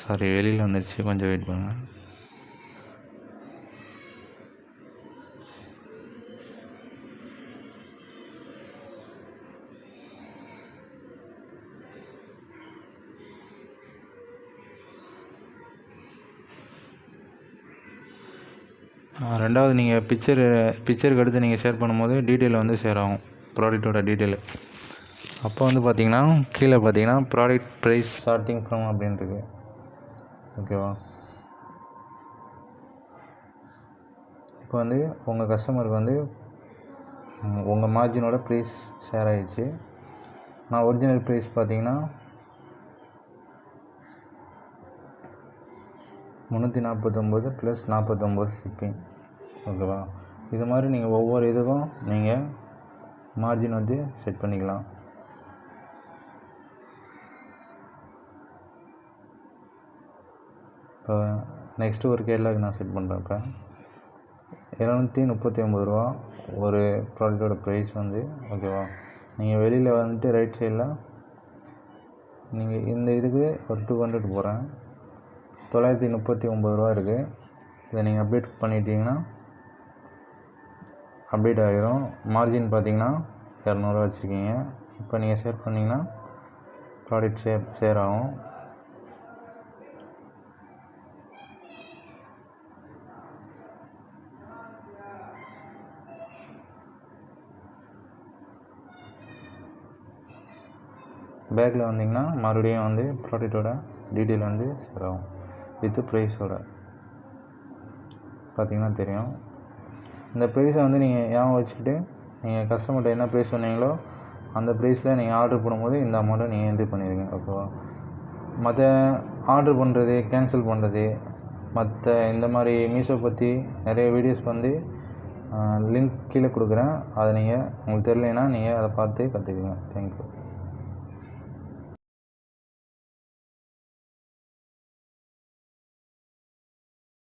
Sorry, வெளியில் வந்துடுச்சு, கொஞ்சம் வெயிட் பண்ணுங்கள். ரெண்டாவது, நீங்கள் பிக்சருக்கு அடுத்து நீங்கள் ஷேர் பண்ணும்போது டீட்டெயில் வந்து ஷேர் ஆகும், ப்ராடக்ட்டோட டீட்டெயிலு. அப்போ வந்து பார்த்தீங்கன்னா கீழே பார்த்தீங்கன்னா ப்ராடக்ட் ப்ரைஸ் ஸ்டார்டிங் ஃப்ரம் அப்படின்ட்டுருக்கு. ஓகேவா? இப்போ வந்து உங்கள் கஸ்டமருக்கு வந்து உங்கள் மார்ஜினோட ப்ரைஸ் ஷேர் ஆகிடுச்சு. நான் ஒரிஜினல் ப்ரைஸ் பார்த்தீங்கன்னா 349 + 49 ஷிப்பிங். ஓகேவா? இது மாதிரி நீங்கள் ஒவ்வொரு இதுக்கும் நீங்கள் மார்ஜின் வந்து செட் பண்ணிக்கலாம். இப்போ நெக்ஸ்ட்டு ஒரு கேட்லாக் நான் செட் பண்ணுறேன். இப்போ 739 ரூபா ஒரு ப்ராடக்டோட ப்ரைஸ் வந்து. ஓகேவா? நீங்கள் வெளியில் வந்துட்டு ரைட் சைடில் நீங்கள் இந்த இதுக்கு ஒரு 200 போகிறேன், 939 ரூபா இருக்குது. இதை நீங்கள் அப்டேட் பண்ணிட்டீங்கன்னா அப்டேட் ஆகிரும். மார்ஜின் பார்த்தீங்கன்னா 200 வச்சுருக்கீங்க. இப்போ நீங்கள் ஷேர் பண்ணிங்கன்னா ப்ராடக்ட் ஷேர் ஆகும். பேக்கில் வந்தீங்கன்னா மறுபடியும் வந்து ப்ராடக்டோட டீட்டெயில் வந்து ஷேர் ஆகும் வித் ப்ரைஸோட. பார்த்தீங்கன்னா தெரியும். இந்த ப்ரைஸை வந்து நீங்கள் ஞாபகம் வச்சுக்கிட்டு நீங்கள் கஸ்டமர்கிட்ட என்ன ப்ரைஸ் சொன்னீங்களோ அந்த ப்ரைஸில் நீங்கள் ஆர்டர் போடும்போது இந்த அமௌண்ட்டை நீங்கள் என்ட்ரி பண்ணிடுங்க. ஓகேவா? மற்ற ஆர்டர் பண்ணுறது, கேன்சல் பண்ணுறது, மற்ற இந்த மாதிரி மீஷோ பற்றி நிறைய வீடியோஸ் வந்து லிங்க் கீழே கொடுக்குறேன். அதை நீங்கள் உங்களுக்கு தெரியலைன்னா நீங்கள் அதை பார்த்து கற்றுக்குங்க. தேங்க்யூ.